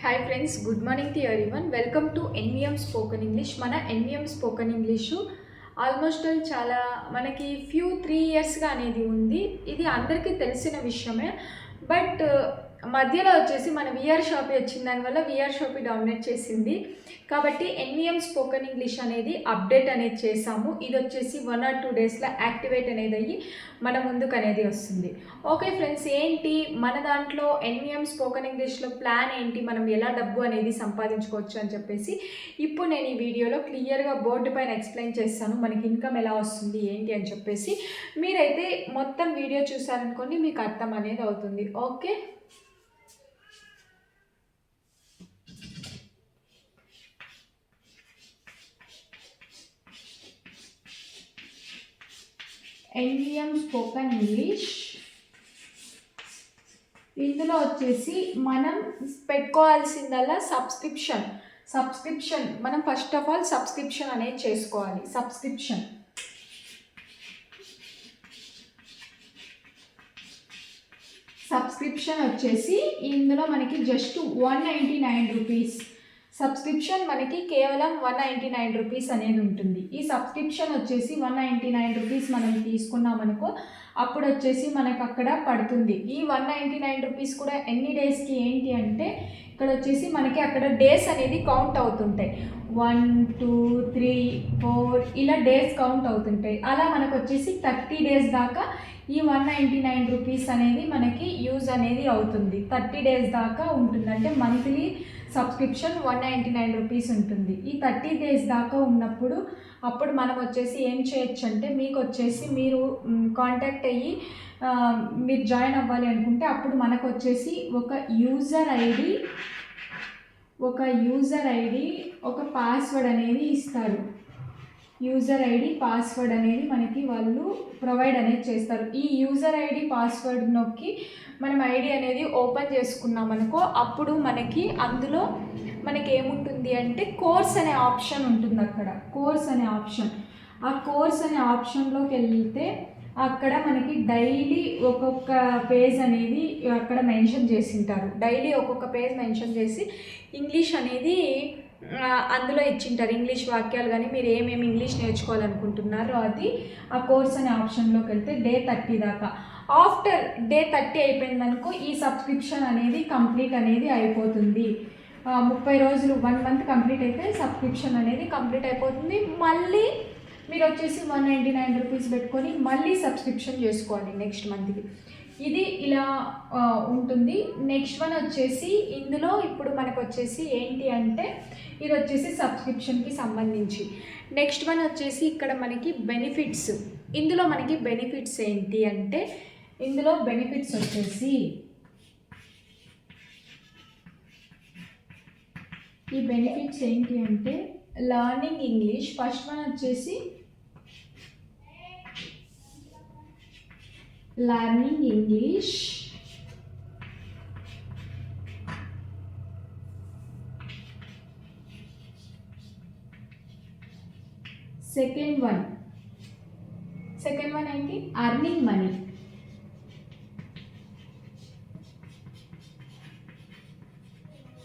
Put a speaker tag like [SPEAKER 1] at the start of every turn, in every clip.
[SPEAKER 1] Hi friends, good morning to everyone. Welcome to NVM spoken English. మన NVM spoken English almost చాలా మనకి 3 ఇయర్స్గా అనేది ఉంది. ఇది అందరికీ తెలిసిన విషయమే. బట్ మధ్యలో వచ్చేసి మన విఆర్ షాపీ వచ్చిన దానివల్ల విఆర్ షాపీ డామినేట్ చేసింది. కాబట్టి ఎన్విఎం స్పోకెన్ ఇంగ్లీష్ అనేది అప్డేట్ అనేది చేసాము. ఇది వచ్చేసి 1 or 2 డేస్లో యాక్టివేట్ అనేది అయ్యి మన ముందుకు అనేది వస్తుంది. ఓకే ఫ్రెండ్స్, ఏంటి మన దాంట్లో ఎన్విఎం స్పోకెన్ ఇంగ్లీష్లో ప్లాన్ ఏంటి, మనం ఎలా డబ్బు అనేది సంపాదించుకోవచ్చు అని చెప్పేసి ఇప్పుడు నేను ఈ వీడియోలో క్లియర్గా బోర్డు పైన ఎక్స్ప్లెయిన్ చేస్తాను. మనకి ఇన్కమ్ ఎలా వస్తుంది ఏంటి అని చెప్పేసి మీరైతే మొత్తం వీడియో చూసారనుకోండి, మీకు అర్థం అనేది అవుతుంది. ఓకే, ఎన్విఎం స్పోకెన్ ఇంగ్లీష్ ఇందులో వచ్చేసి మనం పెట్టుకోవాల్సిందల్లా సబ్స్క్రిప్షన్ మనం ఫస్ట్ ఆఫ్ ఆల్ సబ్స్క్రిప్షన్ అనేది చేసుకోవాలి. సబ్స్క్రిప్షన్ వచ్చేసి ఇందులో మనకి జస్ట్ 199 రూపీస్ సబ్స్క్రిప్షన్, మనకి కేవలం 199 రూపీస్ అనేది ఉంటుంది. ఈ సబ్స్క్రిప్షన్ వచ్చేసి 199 రూపీస్ మనం తీసుకున్నామనుకో, అప్పుడు వచ్చేసి మనకు అక్కడ పడుతుంది. ఈ 199 రూపీస్ కూడా ఎన్ని డేస్కి ఏంటి అంటే, ఇక్కడ వచ్చేసి మనకి అక్కడ డేస్ అనేది కౌంట్ అవుతుంటాయి. 1, 2, 3, 4 ఇలా డేస్ కౌంట్ అవుతుంటాయి. అలా మనకు వచ్చేసి 30 డేస్ దాకా ఈ 199 రూపీస్ అనేది మనకి యూజ్ అనేది అవుతుంది. 30 డేస్ దాకా ఉంటుంది. అంటే మంత్లీ సబ్స్క్రిప్షన్ 199 రూపీస్ ఉంటుంది. ఈ 30 డేస్ దాకా ఉన్నప్పుడు అప్పుడు మనం వచ్చేసి ఏం చేయొచ్చు అంటే, మీకు వచ్చేసి మీరు కాంటాక్ట్ అయ్యి మీరు జాయిన్ అవ్వాలి అనుకుంటే, అప్పుడు మనకు వచ్చేసి ఒక యూజర్ ఐడి ఒక పాస్వర్డ్ అనేది ఇస్తారు. యూజర్ ఐడి పాస్వర్డ్ అనేది మనకి వాళ్ళు ప్రొవైడ్ అనేది చేస్తారు. ఈ యూజర్ ఐడి పాస్వర్డ్ నొక్కి మనం ఐడి అనేది ఓపెన్ చేసుకున్నాం అనుకో, అప్పుడు మనకి అందులో మనకి ఏముంటుంది అంటే కోర్స్ అనే ఆప్షన్ ఉంటుంది. అక్కడ కోర్స్ అనే ఆప్షన్లోకి వెళ్తే అక్కడ మనకి డైలీ ఒక్కొక్క పేజ్ అనేది అక్కడ మెన్షన్ చేసి ఉంటారు. డైలీ ఒక్కొక్క పేజ్ మెన్షన్ చేసి ఇంగ్లీష్ అనేది అందులో ఇచ్చింటారు. ఇంగ్లీష్ వాక్యాలు కానీ మీరు ఏమేమి ఇంగ్లీష్ నేర్చుకోవాలనుకుంటున్నారో అది ఆ కోర్స్ అనే ఆప్షన్లోకి వెళ్తే డే 30 దాకా. ఆఫ్టర్ డే 30 అయిపోయిందనుకో, ఈ సబ్స్క్రిప్షన్ అనేది కంప్లీట్ అనేది అయిపోతుంది. 30 రోజులు 1 మంత్ కంప్లీట్ అయితే సబ్స్క్రిప్షన్ అనేది కంప్లీట్ అయిపోతుంది. మళ్ళీ మీరు వచ్చేసి 199 రూపీస్ పెట్టుకొని మళ్ళీ సబ్స్క్రిప్షన్ చేసుకోవాలి నెక్స్ట్ మంత్కి. ఇది ఇలా ఉంటుంది. నెక్స్ట్ వన్ వచ్చేసి ఇందులో ఇప్పుడు మనకు వచ్చేసి ఏంటి అంటే, ఇది వచ్చేసి సబ్స్క్రిప్షన్కి సంబంధించి. నెక్స్ట్ వన్ వచ్చేసి ఇక్కడ మనకి బెనిఫిట్స్. ఇందులో మనకి బెనిఫిట్స్ ఏంటి అంటే, ఇందులో బెనిఫిట్స్ వచ్చేసి ఈ బెనిఫిట్స్ ఏంటి అంటే, లర్నింగ్ ఇంగ్లీష్. ఫస్ట్ వన్ వచ్చేసి లర్నింగ్ ఇంగ్లీష్, సెకండ్ వన్ ఏంటి, అర్నింగ్ మనీ.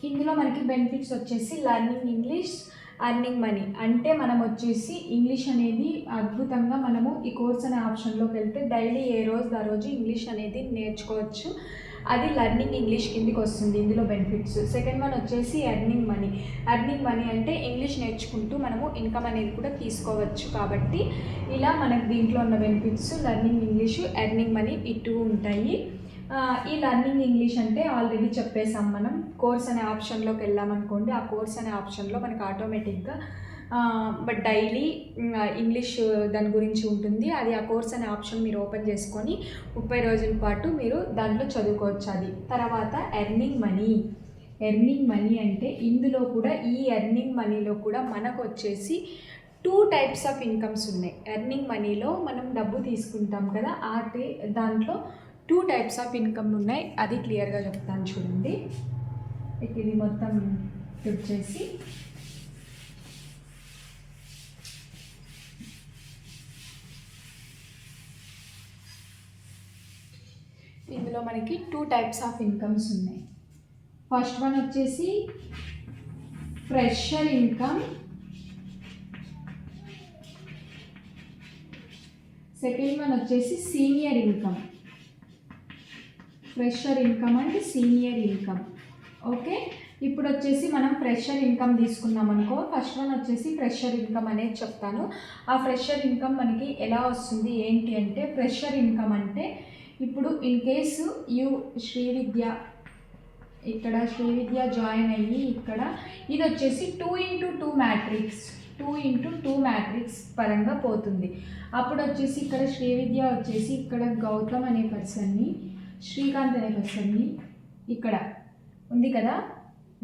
[SPEAKER 1] ఇందులో మనకి బెనిఫిట్స్ వచ్చేసి లర్నింగ్ ఇంగ్లీష్, అర్నింగ్ మనీ. అంటే మనం వచ్చేసి ఇంగ్లీష్ అనేది అద్భుతంగా మనము ఈ కోర్స్ అనే ఆప్షన్లోకి వెళ్తే డైలీ ఏ రోజు ఆ రోజు ఇంగ్లీష్ అనేది నేర్చుకోవచ్చు. అది లర్నింగ్ ఇంగ్లీష్ కిందికి వస్తుంది ఇందులో బెనిఫిట్స్. సెకండ్ వన్ వచ్చేసి అర్నింగ్ మనీ అంటే ఇంగ్లీష్ నేర్చుకుంటూ మనము ఇన్కమ్ అనేది కూడా తీసుకోవచ్చు. కాబట్టి ఇలా మనకు దీంట్లో ఉన్న benefits learning English, earning money ఈ 2 ఉంటాయి. ఈ లర్నింగ్ ఇంగ్లీష్ అంటే ఆల్రెడీ చెప్పేసాం. మనం కోర్స్ అనే ఆప్షన్లోకి వెళ్ళామనుకోండి, ఆ కోర్స్ అనే ఆప్షన్లో మనకు ఆటోమేటిక్గా బట్ డైలీ ఇంగ్లీష్ దాని గురించి ఉంటుంది. అది ఆ కోర్స్ అనే ఆప్షన్ మీరు ఓపెన్ చేసుకొని 30 రోజుల పాటు మీరు దాంట్లో చదువుకోవచ్చు. అది తర్వాత ఎర్నింగ్ మనీ అంటే ఇందులో కూడా ఈ ఎర్నింగ్ మనీలో కూడా మనకు వచ్చేసి 2 టైప్స్ ఆఫ్ ఇన్కమ్స్ ఉన్నాయి. ఎర్నింగ్ మనీలో మనం డబ్బు తీసుకుంటాం కదా, దాంట్లో 2 టైప్స్ ఆఫ్ ఇన్కమ్ ఉన్నాయి. అది క్లియర్గా చెప్తాను చూడండి. ఇది మొత్తం వచ్చేసి ఇందులో మనకి 2 టైప్స్ ఆఫ్ ఇన్కమ్స్ ఉన్నాయి. ఫస్ట్ వన్ వచ్చేసి ఫ్రెషర్ ఇన్కమ్, సెకండ్ వన్ వచ్చేసి senior income. Fresher income and senior income. Okay, ఇప్పుడు వచ్చేసి మనం ఫ్రెషర్ ఇన్కమ్ తీసుకున్నాం అనుకో. ఫస్ట్ వన్ వచ్చేసి ఫ్రెషర్ ఇన్కమ్ అనేది చెప్తాను. ఆ ఫ్రెషర్ ఇన్కమ్ మనకి ఎలా వస్తుంది ఏంటి అంటే, ఫ్రెషర్ ఇన్కమ్ అంటే ఇప్పుడు ఇన్ కేసు శ్రీవిద్య ఇక్కడ శ్రీవిద్య జాయిన్ అయ్యి ఇక్కడ ఇది వచ్చేసి 2x2 మ్యాట్రిక్స్ 2x2 మ్యాట్రిక్స్ పరంగా పోతుంది. అప్పుడు వచ్చేసి ఇక్కడ శ్రీవిద్య వచ్చేసి ఇక్కడ గౌతమ్ అనే పర్సన్ని, శ్రీకాంత్ అనే పర్సన్ని ఇక్కడ ఉంది కదా,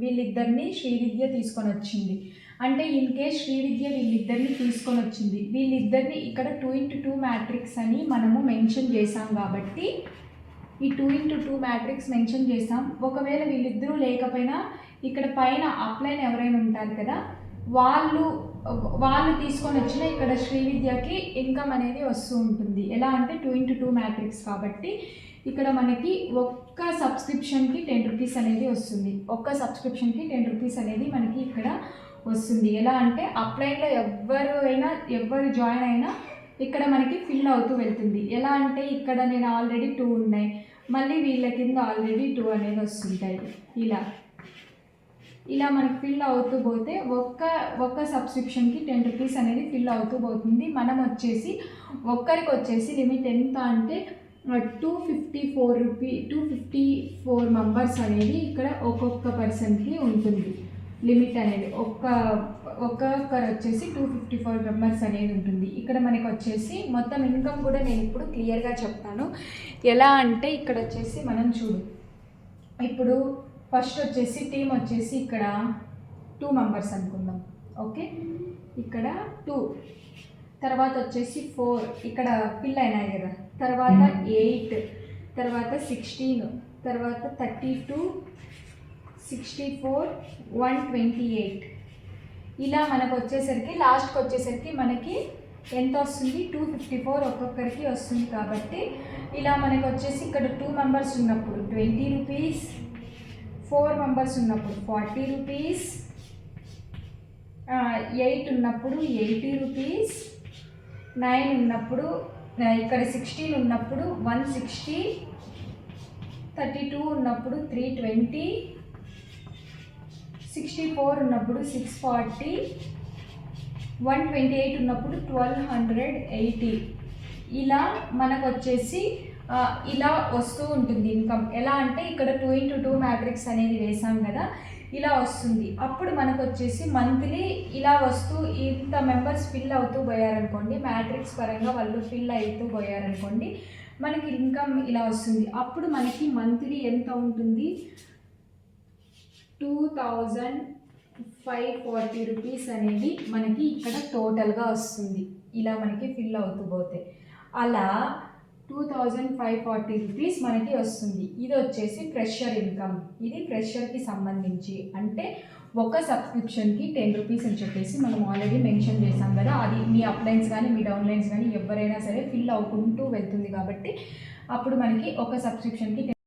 [SPEAKER 1] వీళ్ళిద్దరిని శ్రీవిద్య తీసుకొని వచ్చింది. అంటే ఇన్ కేస్ శ్రీవిద్య వీళ్ళిద్దరిని తీసుకొని వచ్చింది, వీళ్ళిద్దరిని ఇక్కడ 2x2 మ్యాట్రిక్స్ అని మనము మెన్షన్ చేసాం కాబట్టి ఈ 2x2 మ్యాట్రిక్స్ మెన్షన్ చేసాం. ఒకవేళ వీళ్ళిద్దరూ లేకపోయినా ఇక్కడ పైన అప్లైన్ ఎవరైనా ఉంటారు కదా, వాళ్ళు తీసుకొని వచ్చిన ఇక్కడ శ్రీవిద్యకి ఇన్కమ్ అనేది వస్తూ ఉంటుంది. ఎలా అంటే 2x2 మ్యాట్రిక్స్ కాబట్టి ఇక్కడ మనకి ఒక్క సబ్స్క్రిప్షన్కి 10 రూపీస్ అనేది వస్తుంది. ఒక్క సబ్స్క్రిప్షన్కి 10 రూపీస్ అనేది మనకి ఇక్కడ వస్తుంది. ఎలా అంటే అప్లైన్లో ఎవరు జాయిన్ అయినా ఇక్కడ మనకి ఫిల్ అవుతూ వెళ్తుంది. ఎలా అంటే ఇక్కడ నేను ఆల్రెడీ 2 ఉన్నాయి, మళ్ళీ వీళ్ళ కింద ఆల్రెడీ 2 అనేది వస్తుంటాయి. ఇలా మనకి ఫిల్ అవుతూ పోతే ఒక్క సబ్స్క్రిప్షన్కి 10 రూపీస్ అనేది ఫిల్ అవుతూ పోతుంది. మనం వచ్చేసి ఒక్కరికి వచ్చేసి లిమిట్ ఎంత అంటే 254 మెంబర్స్ అనేది ఇక్కడ ఒక్కొక్క పర్సన్కి ఉంటుంది లిమిట్ అనేది. ఒక్కొక్కరు వచ్చేసి 254 మెంబర్స్ అనేది ఉంటుంది. ఇక్కడ మనకి వచ్చేసి మొత్తం ఇన్కమ్ కూడా నేను ఇప్పుడు క్లియర్గా చెప్తాను. ఎలా అంటే ఇక్కడ వచ్చేసి మనం చూడు, ఇప్పుడు ఫస్ట్ వచ్చేసి టీం వచ్చేసి ఇక్కడ 2 మెంబర్స్ అనుకుందాం. ఓకే, ఇక్కడ 2, తర్వాత వచ్చేసి 4 ఇక్కడ ఫిల్ అయినాయి కదా, తర్వాత 8, తర్వాత 16, తర్వాత 32, 64, 128. ఇలా మనకు వచ్చేసరికి లాస్ట్కి వచ్చేసరికి మనకి ఎంత వస్తుంది, 254 ఒక్కొక్కరికి వస్తుంది. కాబట్టి ఇలా మనకు వచ్చేసి ఇక్కడ 2 మెంబర్స్ ఉన్నప్పుడు 20 రూపీస్, 4 మెంబర్స్ ఉన్నప్పుడు 40 రూపీస్, 8 ఉన్నప్పుడు 80 రూపీస్, 9 ఉన్నప్పుడు ఇక్కడ 16 ఉన్నప్పుడు 160, 32 ఉన్నప్పుడు 320, 64 ఉన్నప్పుడు 640, 128 ఉన్నప్పుడు 1280. ఇలా మనకు వచ్చేసి ఇలా వస్తూ ఉంటుంది ఇన్కమ్. ఎలా అంటే ఇక్కడ 2x2 మ్యాట్రిక్స్ అనేది వేసాం కదా, ఇలా వస్తుంది. అప్పుడు మనకు వచ్చేసి మంత్లీ ఇలా వస్తూ ఇంత మెంబర్స్ ఫిల్ అవుతూ పోయారనుకోండి, మ్యాట్రిక్స్ పరంగా వాళ్ళు ఫిల్ అవుతూ పోయారనుకోండి, మనకి ఇన్కమ్ ఇలా వస్తుంది. అప్పుడు మనకి మంత్లీ ఎంత ఉంటుంది, 2540 రూపీస్ అనేది మనకి ఇక్కడ టోటల్గా వస్తుంది. ఇలా మనకి ఫిల్ అవుతూ పోతే అలా 2540 రూపీస్ మనకి వస్తుంది. ఇది వచ్చేసి ఫ్రెషర్ ఇన్కమ్. ఇది ఫ్రెషర్కి సంబంధించి, అంటే ఒక సబ్స్క్రిప్షన్కి 10 రూపీస్ అని చెప్పేసి మనం ఆల్రెడీ మెన్షన్ చేసాం కదా. అది మీ అప్లైన్స్ కానీ మీ డౌన్లైన్స్ కానీ ఎవరైనా సరే ఫిల్ అవుకుంటూ వెళ్తుంది కాబట్టి అప్పుడు మనకి ఒక సబ్స్క్రిప్షన్కి